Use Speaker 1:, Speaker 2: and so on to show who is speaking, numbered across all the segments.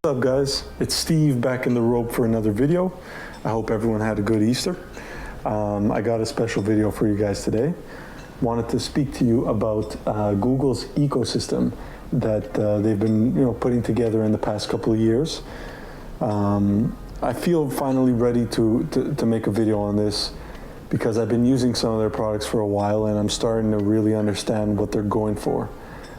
Speaker 1: What's up guys, it's Steve back in the rope for another video. I hope everyone had a good Easter. I got a special video for you guys today. Wanted to speak to you about Google's ecosystem that they've been putting together in the past couple of years. I feel finally ready to make a video on this because I've been using some of their products for a while and I'm starting to really understand what they're going for.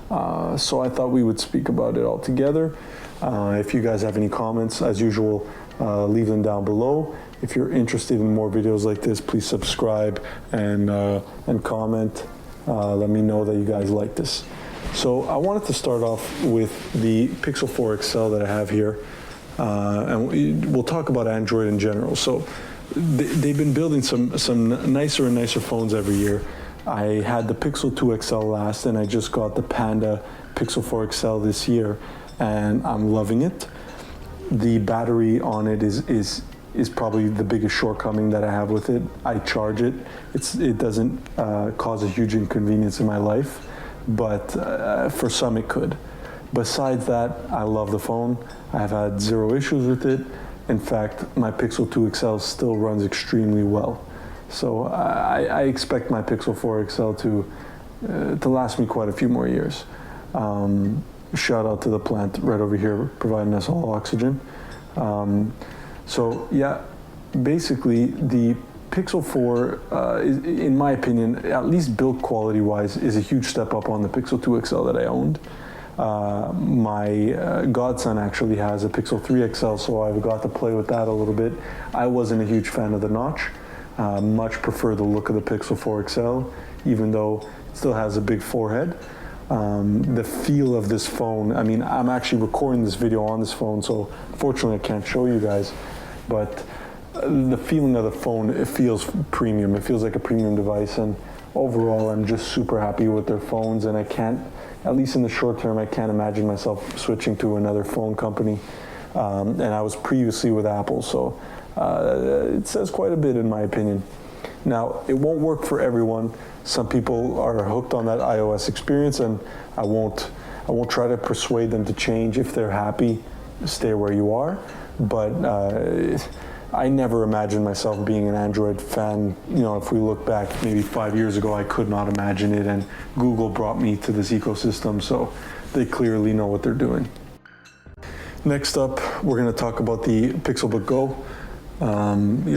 Speaker 1: So I thought we would speak about it all together. If you guys have any comments, as usual, leave them down below. If you're interested in more videos like this, please subscribe and comment. Let me know that you guys like this. So I wanted to start off with the Pixel 4 XL that I have here. And we'll talk about Android in general. So they've been building some nicer and nicer phones every year. I had the Pixel 2 XL last, and I just got the Panda Pixel 4 XL this year, and I'm loving it. The battery on it is probably the biggest shortcoming that I have with it. I charge it. It doesn't cause a huge inconvenience in my life, but for some it could. Besides that, I love the phone. I've had zero issues with it. In fact, my Pixel 2 XL still runs extremely well. So I expect my Pixel 4 XL to last me quite a few more years. Shout out to the plant right over here providing us all oxygen. So yeah, basically the Pixel 4, in my opinion, at least build quality wise, is a huge step up on the Pixel 2 XL that I owned. My godson actually has a Pixel 3 XL, so I've got to play with that a little bit. I wasn't a huge fan of the notch. Much prefer the look of the Pixel 4 XL, even though it still has a big forehead. The feel of this phone, I mean, I'm actually recording this video on this phone, so unfortunately I can't show you guys, but the feeling of the phone, it feels premium. It feels like a premium device, and overall I'm just super happy with their phones, and I can't, at least in the short term, I can't imagine myself switching to another phone company. And I was previously with Apple, so it says quite a bit in my opinion. Now, it won't work for everyone. Some people are hooked on that iOS experience, and I won't try to persuade them to change. If they're happy, stay where you are. But I never imagined myself being an Android fan. If we look back maybe 5 years ago, I could not imagine it, and Google brought me to this ecosystem, so they clearly know what they're doing. Next up, we're going to talk about the Pixelbook Go,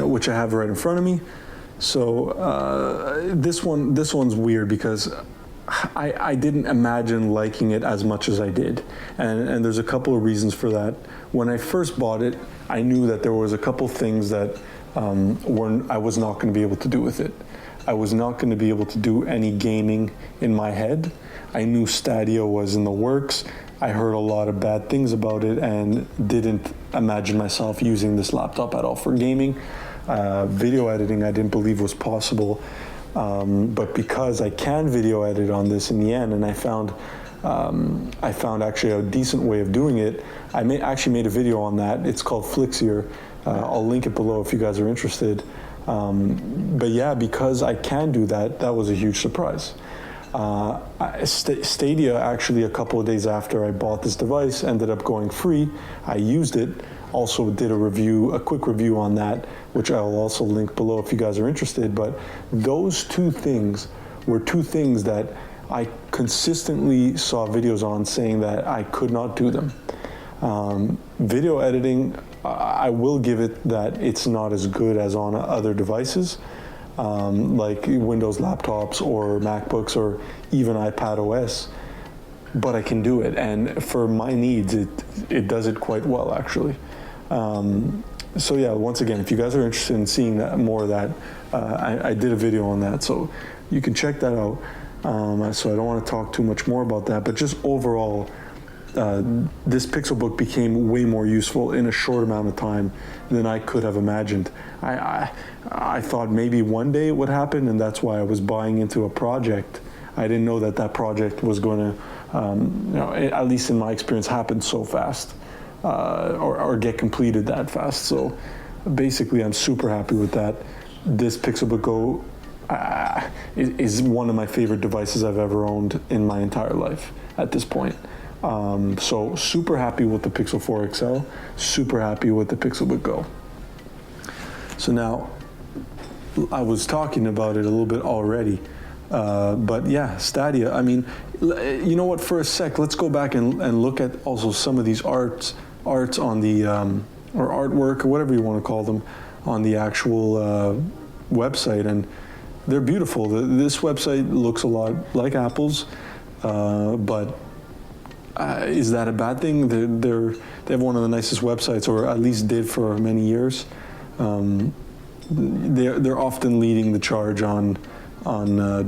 Speaker 1: which I have right in front of me. So this one's weird because I didn't imagine liking it as much as I did, and there's a couple of reasons for that. When I first bought it, I knew that there was a couple things that I was not going to be able to do with it. I was not going to be able to do any gaming in my head. I knew Stadia was in the works. I heard a lot of bad things about it and didn't imagine myself using this laptop at all for gaming. Video editing I didn't believe was possible, but because I can video edit on this in the end, and I found actually a decent way of doing it. I actually made a video on that. It's called Flixier. I'll link it below if you guys are interested. But yeah, because I can do that, that was a huge surprise. Stadia, actually a couple of days after I bought this device, ended up going free. I used it, also did a quick review on that, which I'll also link below if you guys are interested. But those two things were two things that I consistently saw videos on saying that I could not do them. Video editing, I will give it that it's not as good as on other devices, like Windows laptops or MacBooks or even iPad OS, but I can do it, and for my needs it does it quite well actually. So yeah, once again, if you guys are interested in seeing more of that, I did a video on that, so you can check that out. So I don't want to talk too much more about that, but just overall, this Pixelbook became way more useful in a short amount of time than I could have imagined. I thought maybe one day it would happen, and that's why I was buying into a project. I didn't know that project was going to, at least in my experience, happen so fast, or get completed that fast. So basically, I'm super happy with that. This Pixelbook Go is one of my favorite devices I've ever owned in my entire life at this point. So super happy with the Pixel 4 XL, super happy with the Pixelbook Go. So now, I was talking about it a little bit already, but yeah, Stadia. I mean, you know what? For a sec, let's go back and look at also some of these arts on the or artwork or whatever you want to call them on the actual website, and they're beautiful. This website looks a lot like Apple's, but is that a bad thing? They have one of the nicest websites, or at least did for many years. They're often leading the charge on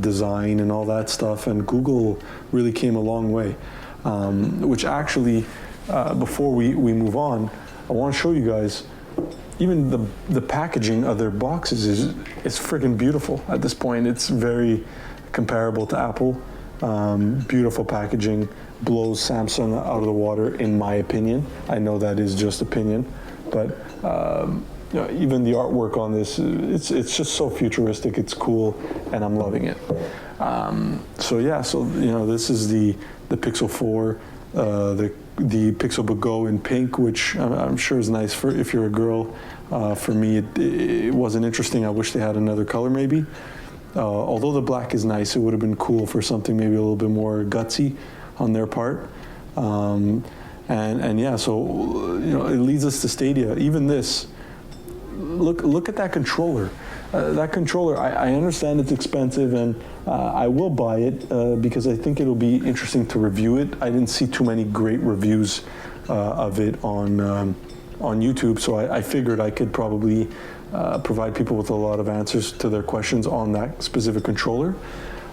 Speaker 1: design and all that stuff, and Google really came a long way. Which actually, before we move on, I want to show you guys even the packaging of their boxes is freaking beautiful at this point. It's very comparable to Apple. Beautiful packaging, blows Samsung out of the water in my opinion. I know that is just opinion, but you know, even the artwork on this, it's just so futuristic. It's cool, and I'm loving it. So yeah, so you know, this is the Pixel 4, the Pixelbook Go in pink, which I'm sure is nice for if you're a girl. For me, it wasn't interesting. I wish they had another color maybe. Although the black is nice, it would have been cool for something maybe a little bit more gutsy on their part. And yeah, so you know, it leads us to Stadia. Even this, look at that controller. That controller, I understand it's expensive, and I will buy it because I think it'll be interesting to review it. I didn't see too many great reviews of it on YouTube, so I figured I could probably provide people with a lot of answers to their questions on that specific controller.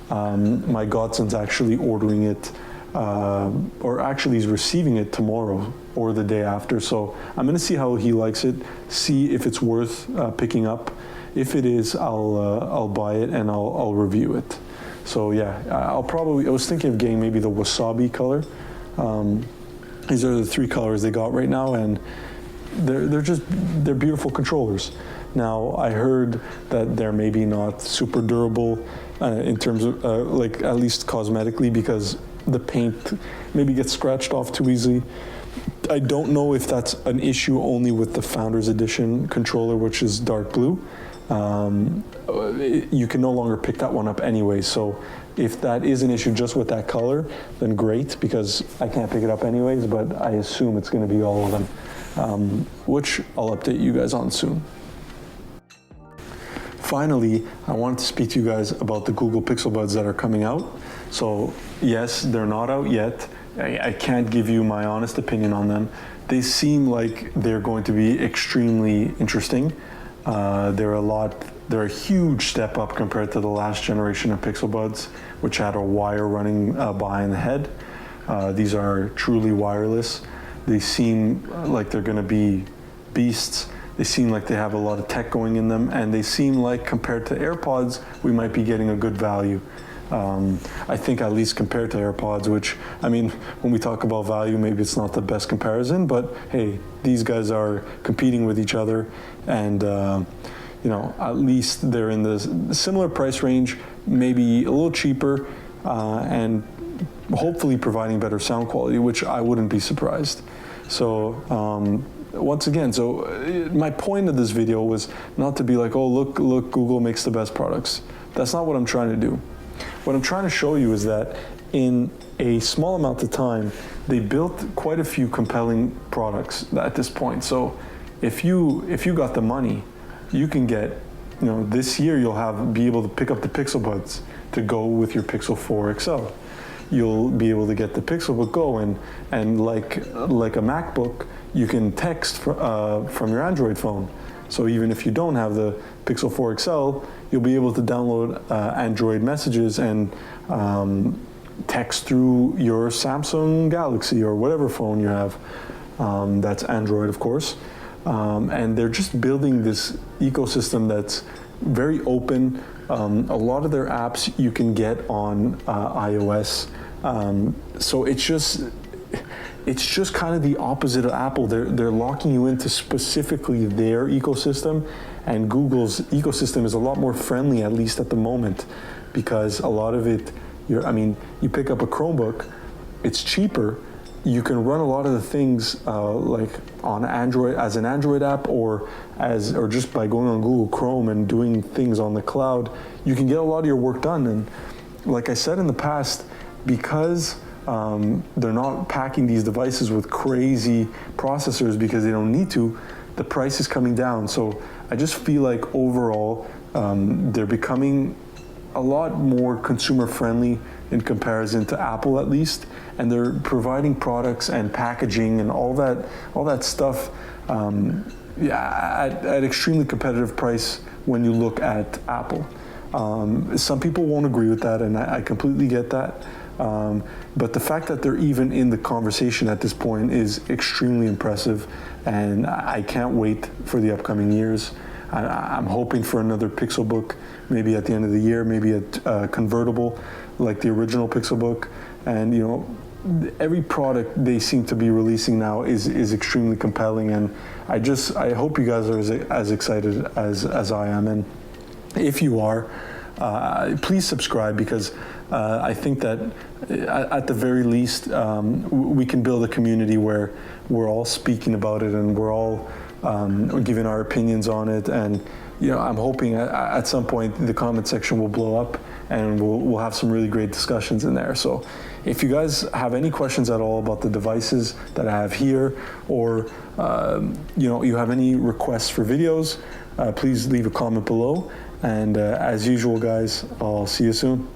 Speaker 1: My godson's actually ordering it, or actually he's receiving it tomorrow or the day after, so I'm going to see how he likes it, see if it's worth picking up. If it is, I'll buy it and I'll review it. So yeah, I was thinking of getting maybe the wasabi color. These are the three colors they got right now, and they're beautiful controllers. Now I heard that they're maybe not super durable in terms of like at least cosmetically, because the paint maybe gets scratched off too easily. I don't know if that's an issue only with the Founders Edition controller, which is dark blue. You can no longer pick that one up anyway, so if that is an issue just with that color, then great, because I can't pick it up anyways, but I assume it's going to be all of them, which I'll update you guys on soon. Finally, I wanted to speak to you guys about the Google Pixel Buds that are coming out. So yes, they're not out yet. I can't give you my honest opinion on them. They seem like they're going to be extremely interesting. They're a huge step up compared to the last generation of Pixel Buds, which had a wire running behind the head. These are truly wireless. They seem like they're going to be beasts. They seem like they have a lot of tech going in them, and they seem like, compared to AirPods, we might be getting a good value. I think at least compared to AirPods, which, I mean, when we talk about value, maybe it's not the best comparison, but hey, these guys are competing with each other, and you know, at least they're in the similar price range, maybe a little cheaper, and hopefully providing better sound quality, which I wouldn't be surprised. So once again, so my point of this video was not to be like, oh, look, Google makes the best products. That's not what I'm trying to do. What I'm trying to show you is that in a small amount of time, they built quite a few compelling products at this point. So if you got the money, you can get, you know, this year you'll be able to pick up the Pixel Buds to go with your Pixel 4 XL. You'll be able to get the Pixelbook Go, and like a MacBook, you can text from your Android phone. So even if you don't have the Pixel 4 XL, you'll be able to download Android messages and text through your Samsung Galaxy or whatever phone you have. That's Android, of course. And they're just building this ecosystem that's very open. A lot of their apps you can get on iOS. So it's just kind of the opposite of Apple. They're locking you into specifically their ecosystem, and Google's ecosystem is a lot more friendly, at least at the moment, because a lot of it, you pick up a Chromebook, it's cheaper, you can run a lot of the things like on Android as an Android app, or just by going on Google Chrome and doing things on the cloud. You can get a lot of your work done. And like I said in the past, because they're not packing these devices with crazy processors because they don't need to, the price is coming down. So I just feel like overall they're becoming a lot more consumer friendly in comparison to Apple, at least, and they're providing products and packaging and all that stuff at extremely competitive price when you look at Apple. Some people won't agree with that, and I completely get that. But the fact that they're even in the conversation at this point is extremely impressive, and I can't wait for the upcoming years. I'm hoping for another Pixelbook, maybe at the end of the year, maybe a convertible like the original Pixelbook. And you know, every product they seem to be releasing now is extremely compelling, and I hope you guys are as excited as I am. And if you are, please subscribe, because I think that at the very least we can build a community where we're all speaking about it and we're all giving our opinions on it. And you know, I'm hoping at some point the comment section will blow up and we'll have some really great discussions in there. So if you guys have any questions at all about the devices that I have here, or you know, you have any requests for videos, please leave a comment below. And as usual, guys, I'll see you soon.